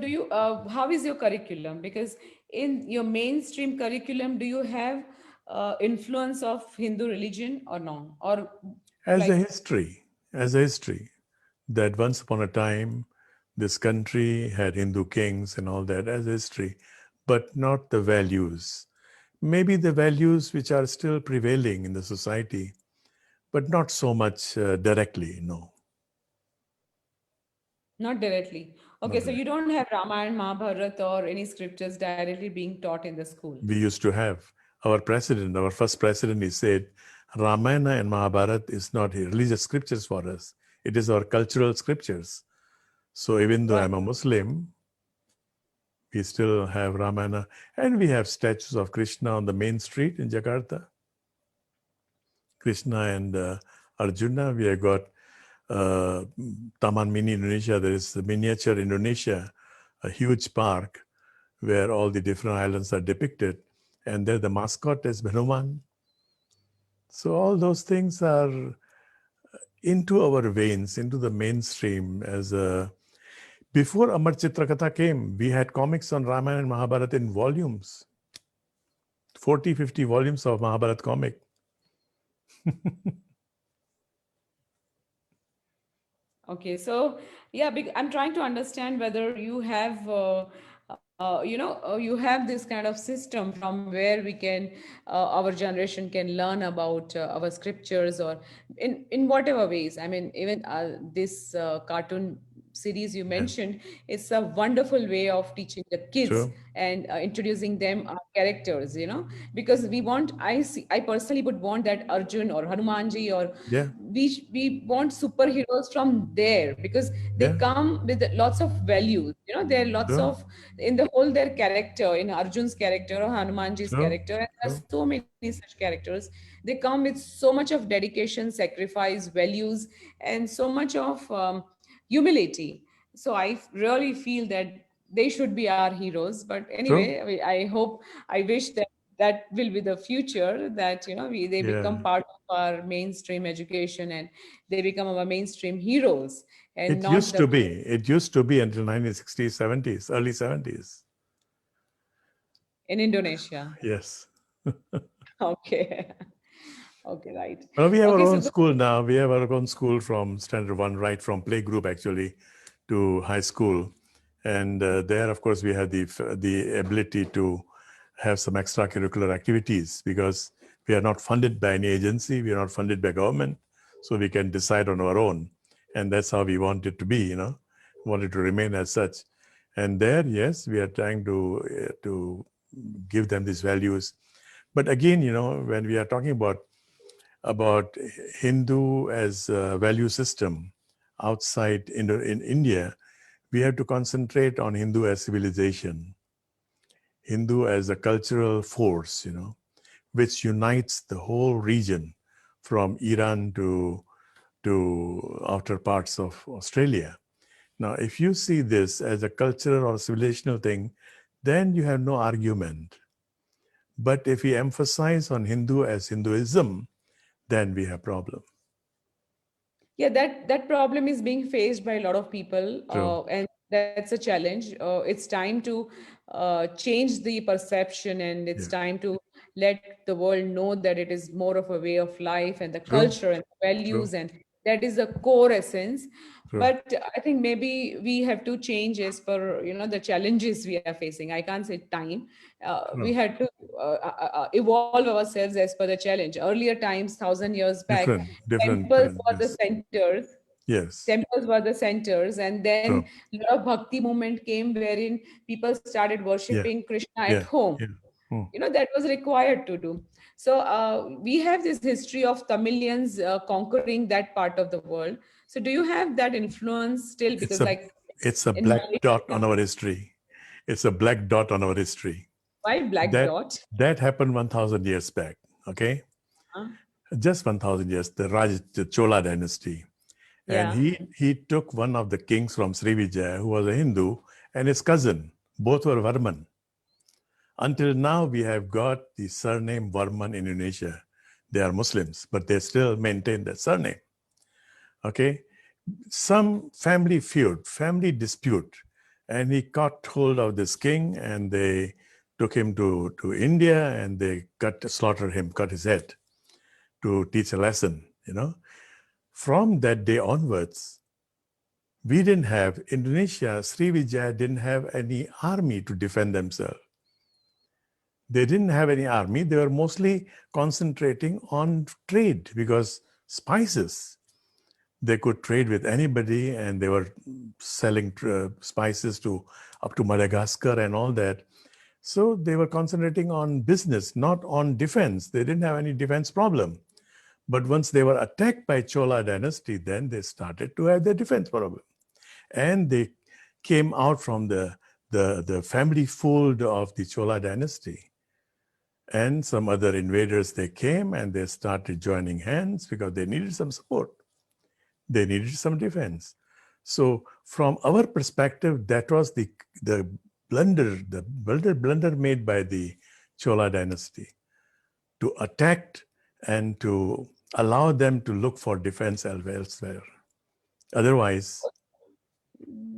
how is your curriculum? Because in your mainstream curriculum, do you have influence of Hindu religion or no? Or As a like, history, as a history, that once upon a time, this country had Hindu kings and all that as history, but not the values. Maybe the values which are still prevailing in the society, but not so much directly, no, not directly? Okay, not so you directly. don't have Ramayana, Mahabharat, or any scriptures directly being taught in the school. We used to have our first president, he said, Ramayana and Mahabharata is not religious scriptures for us. It is our cultural scriptures. So even though Wow. I'm a Muslim, we still have Ramayana, and we have statues of Krishna on the main street in Jakarta. Krishna and Arjuna. We have got Taman Mini Indonesia. There is the miniature Indonesia, a huge park where all the different islands are depicted. And there the mascot is Hanuman. So all those things are into our veins, into the mainstream. Before Amar Chitrakatha came, we had comics on Ramayana and Mahabharata in volumes, 40, 50 volumes of Mahabharata comic. Okay, so yeah, I'm trying to understand whether you have, you have this kind of system from where we can, our generation can learn about our scriptures or in whatever ways. I mean, even this cartoon series you Yeah, mentioned, it's a wonderful way of teaching the kids true. and introducing them characters, because I personally would want that Arjun or Hanumanji or Yeah, we want superheroes from there because they yeah, come with lots of values. There are lots true, of in the whole their character, in Arjun's character or Hanumanji's true, character, and there are true. so many such characters. They come with so much of dedication, sacrifice, values, and so much of humility. So I really feel that they should be our heroes. But True. anyway, I hope, I wish that that will be the future, that they Yeah. become part of our mainstream education and they become our mainstream heroes and It not used the to be. It used to be until 1960s, 70s, early 70s. in Indonesia. Yes. Okay. Okay, right. Well, we have our Okay, so own school now. We have our own school from standard one, right from playgroup actually to high school. And there, of course, we have the ability to have some extracurricular activities because We are not funded by any agency. We are not funded by government. So we can decide on our own. And that's how we want it to be, want it to remain as such. And there, yes, we are trying to give them these values. But again, when we are talking about Hindu as a value system outside in India, we have to concentrate on Hindu as civilization, Hindu as a cultural force, which unites the whole region from Iran to outer parts of Australia. Now, if you see this as a cultural or civilizational thing, then you have no argument. But if we emphasize on Hindu as Hinduism, then we have problem. Yeah, that problem is being faced by a lot of people, True. and that's a challenge. It's time to change the perception, and it's Yeah. time to let the world know that it is more of a way of life, and the True. culture and the True. values, and that is the core essence. True. But I think maybe we have to change as per the challenges we are facing. I can't say time. We True. had to evolve ourselves as per the challenge. Earlier times, 1,000 years back, Different. temples were the Yes. centers. Yes. Temples were the centers, and then True. a lot of bhakti movement came wherein people started Yeah. worshipping Krishna at Yeah. home. Yeah. Hmm. That was required to do. So we have this history of Tamilians conquering that part of the world. So do you have that influence still? Because It's a like it's a in black dot Malaysia, on our history. It's a black dot on our history. why black That dot? that happened 1,000 years back. Okay, Huh? just 1,000 years. The Chola dynasty, and Yeah. he took one of the kings from Srivijaya, who was a Hindu, and his cousin. Both were Varman. Until now, we have got the surname Varman in Indonesia. They are Muslims, but they still maintain that surname. Okay, some family feud, family dispute, and he caught hold of this king, and they took him to India, and they slaughtered him, cut his head to teach a lesson. From that day onwards, we didn't have Indonesia. Srivijaya didn't have any army to defend themselves. They didn't have any army. They were mostly concentrating on trade because spices. They could trade with anybody, and they were selling spices to up to Madagascar and all that. So they were concentrating on business, not on defense. They didn't have any defense problem. But once they were attacked by Chola dynasty, then they started to have their defense problem. And they came out from the family fold of the Chola dynasty. And some other invaders, they came and they started joining hands because they needed some support. They needed some defense. So from our perspective, that was the blunder made by the Chola dynasty to attack and to allow them to look for defense elsewhere. Otherwise,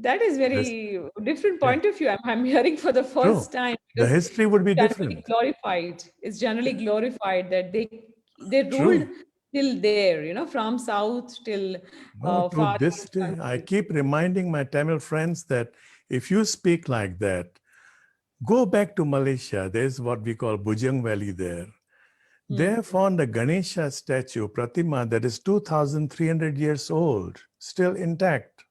That is this, very different yeah, point of view. I'm hearing for the true. first time The because history would be generally different. glorified. It's generally Yeah, glorified that they ruled true. till there, from south till No, to far this east day, I country. keep reminding my Tamil friends that if you speak like that, go back to Malaysia. There's what we call Bujang Valley there. They Hmm. have found a Ganesha statue, Pratima, that is 2,300 years old, still intact.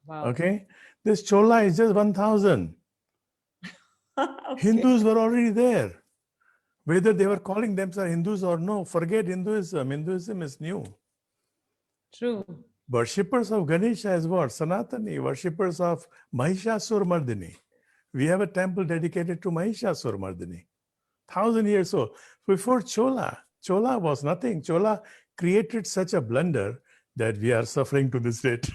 Wow. Okay? This Chola is just 1,000. Okay. Hindus were already there. Whether they were calling themselves Hindus or no, forget Hinduism. Hinduism is new. True. Worshippers of Ganesha is what? Sanatani, worshippers of Mahishasur-mardini. We have a temple dedicated to Mahishasur-mardini. 1,000 years old. Before Chola was nothing. Chola created such a blunder that we are suffering to this date.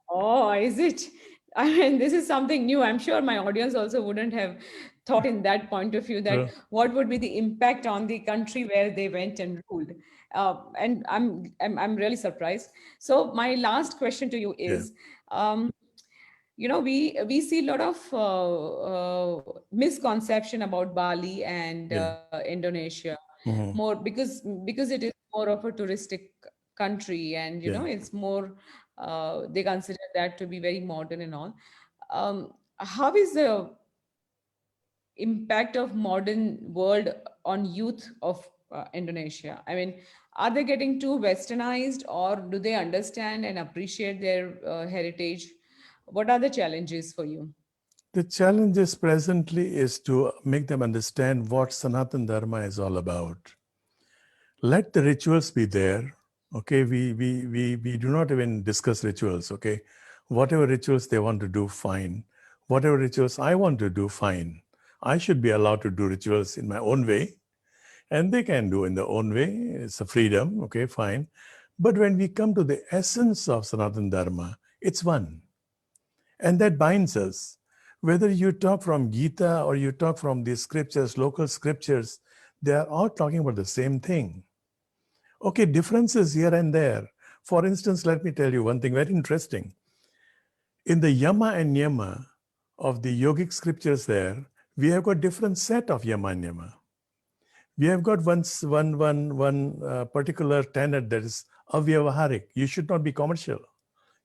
Oh, is it? I mean, this is something new. I'm sure my audience also wouldn't have thought in that point of view that True. what would be the impact on the country where they went and ruled. And I'm really surprised. So my last question to you Yeah. is, we see a lot of misconception about Bali and Yeah. Indonesia, more Mhm. because it is more of a touristic country, and Yeah. it's more they consider that to be very modern and all. How is the impact of modern world on youth of Indonesia? I mean, are they getting too westernized, or do they understand and appreciate their heritage? What are the challenges for you? The challenges presently is to make them understand what Sanatana Dharma is all about. Let the rituals be there. Okay, we do not even discuss rituals. Okay, whatever rituals they want to do, fine. Whatever rituals I want to do, fine. I should be allowed to do rituals in my own way, and they can do in their own way. It's a freedom. Okay, fine. But when we come to the essence of Sanatana Dharma, it's one. And that binds us. Whether you talk from Gita or you talk from these scriptures, local scriptures, they are all talking about the same thing. Okay, differences here and there. For instance, let me tell you one thing very interesting. In the Yama and Niyama of the yogic scriptures there, we have got different set of Yama and Niyama. We have got one particular tenet that is avyavaharik. You should not be commercial.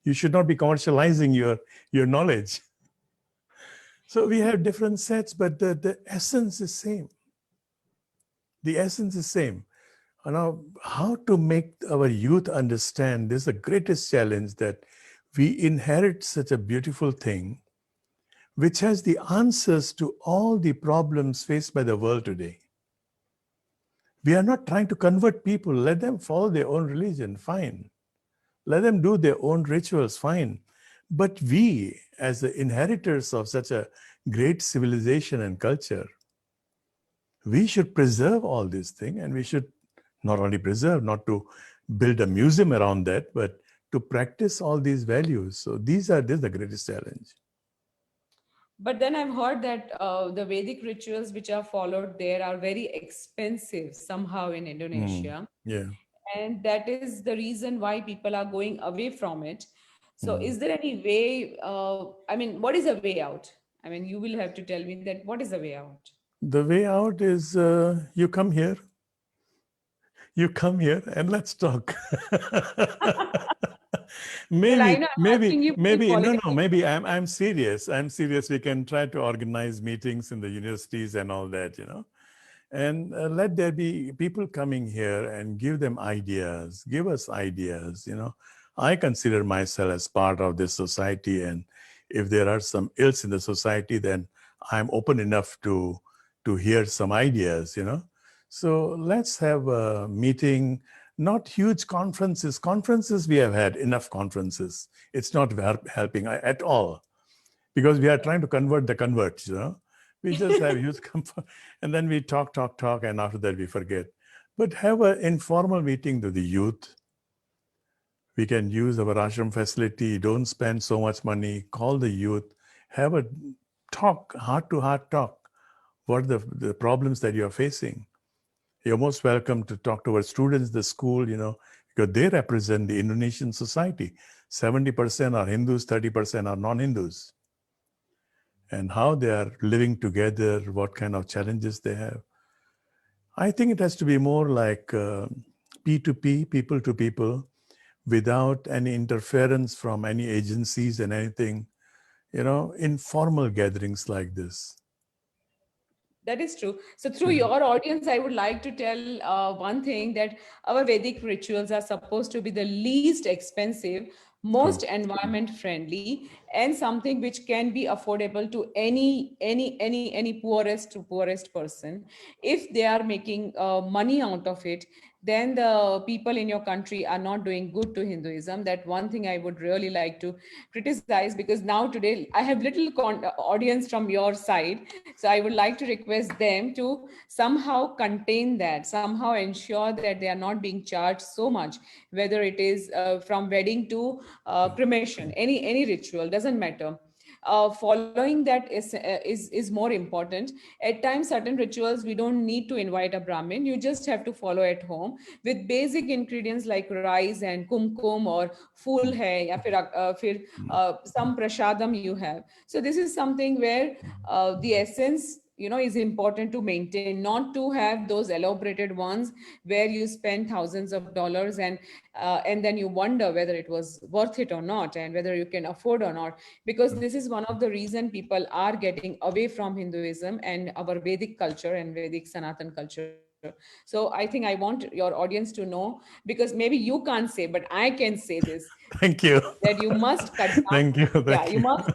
You should not be commercializing your knowledge. So we have different sets, but the essence is same. The essence is same. Now, how to make our youth understand this is the greatest challenge, that we inherit such a beautiful thing which has the answers to all the problems faced by the world today. We are not trying to convert people. Let them follow their own religion, fine. Let them do their own rituals, fine. But we, as the inheritors of such a great civilization and culture, we should preserve all these things, and we should not only preserve, not to build a museum around that, but to practice all these values. So this is the greatest challenge. But then I've heard that the Vedic rituals which are followed there are very expensive somehow in Mm, Indonesia. yeah. And that is the reason why people are going away from it. So, Mm. is there any way? I mean, what is a way out? I mean, you will have to tell me that what is a way out? The way out is you come here and let's talk. Well, I maybe, know I'm maybe, asking you very maybe, no, no, politically. maybe I'm serious. I'm serious. We can try to organize meetings in the universities and all that. And let there be people coming here and give them ideas, give us ideas. I consider myself as part of this society, and if there are some ills in the society, then I'm open enough to hear some ideas. So let's have a meeting, not huge conferences. We have had enough conferences. It's not helping at all, because we are trying to convert the converts. We just have huge comfort, and then we talk, and after that we forget. But have an informal meeting to the youth. We can use our ashram facility. Don't spend so much money. Call the youth. Have a talk, heart to heart talk. What are the problems that you are facing? You're most welcome to talk to our students, the school, because they represent the Indonesian society. 70% are Hindus, 30% are non-Hindus. And how they are living together, what kind of challenges they have. I think it has to be more like P2P, people to people, without any interference from any agencies and anything, informal gatherings like this. That is true. So, through Yeah, your audience, I would like to tell one thing, that our Vedic rituals are supposed to be the least expensive, most true. environment friendly, and something which can be affordable to any poorest person. If they are making money out of it, then the people in your country are not doing good to Hinduism. That one thing I would really like to criticize, because now today I have little audience from your side, so I would like to request them to somehow contain that, somehow ensure that they are not being charged so much, whether it is from wedding to cremation, any ritual, doesn't matter. Following that is more important. At times, certain rituals we don't need to invite a Brahmin. You just have to follow at home with basic ingredients like rice and kumkum or फूल है या फिर some prashadam you have. So this is something where the essence is important to maintain, not to have those elaborated ones where you spend thousands of dollars, and then you wonder whether it was worth it or not, and whether you can afford or not, because this is one of the reason people are getting away from Hinduism and our Vedic culture and Vedic Sanatan culture. So I think I want your audience to know, because maybe you can't say, but I can say this, Thank you. that you must cut down. Thank you. Yeah, Thank you you. must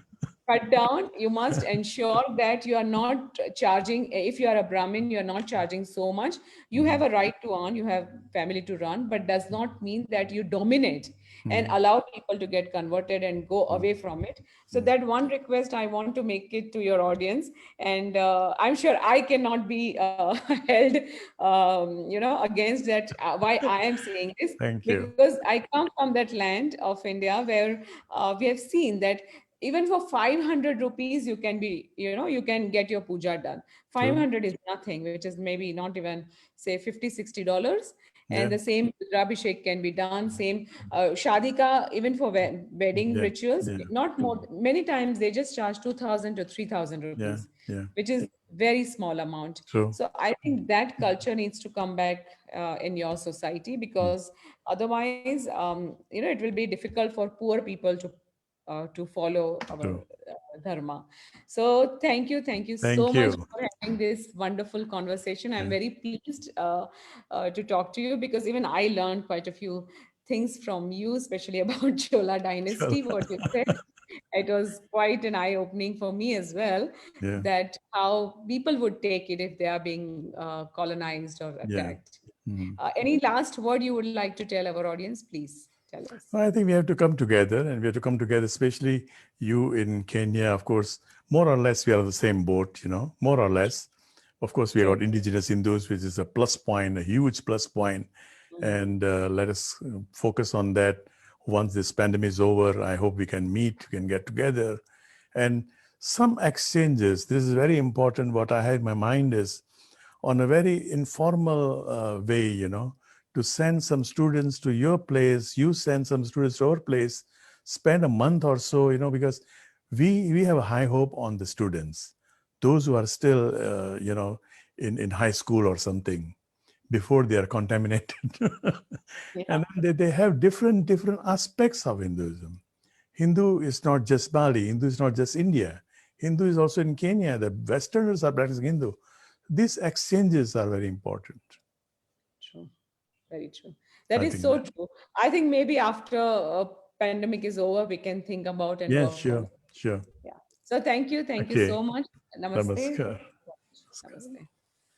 cut down. You must ensure that you are not charging. If you are a Brahmin, you are not charging so much. You have a right to earn, you have family to run, but does not mean that you dominate and allow people to get converted and go away from it. So that one request I want to make it to your audience, and I'm sure I cannot be held, against that. Why I am saying this, Thank you. because I come from that land of India where we have seen that even for 500 rupees you can be, you can get your puja done. True. 500 is nothing, which is maybe not even, say, 50-60 dollars. And Yeah. the same Rudrabhishek can be done, same shadika, even for wedding Yeah. rituals, Yeah. not more, many times they just charge 2000 to 3000 Yeah. rupees, Yeah. which is very small amount. True. So I think that culture needs to come back in your society, because otherwise, it will be difficult for poor people to follow our True. dharma. So thank you so Thank much you. for having this wonderful conversation. I'm Yeah. very pleased to talk to you, because even I learned quite a few things from you, especially about Chola Sure. dynasty, what you said. It was quite an eye-opening for me as well, Yeah. that how people would take it if they are being colonized or Yeah. attacked. Mhm. Any last word you would like to tell our audience? Please tell us. Well, I think we have to come together, and we have to come together, especially you in Kenya. Of course, more or less we are on the same boat, more or less. Of course, we True. are indigenous Hindus, which is a plus point, a huge plus point. Mhm. And let us focus on that. Once this pandemic is over, I hope we can meet, we can get together. And some exchanges, this is very important. What I had in my mind is on a very informal way, to send some students to your place, you send some students to our place, spend a month or so, because we have a high hope on the students, those who are still, in high school or something, before they are contaminated. Yeah. And then they have different aspects of Hinduism. Hindu is not just Bali, Hindu is not just India. Hindu is also in Kenya. The Westerners are practicing Hindu. These exchanges are very important. True. Very true. That I is think so that. true. I think maybe after pandemic is over, we can think about and Yeah, work on sure, it. sure. Yeah. So thank you. Thank you Okay. so much. Namaste. Namaskar. Namaste.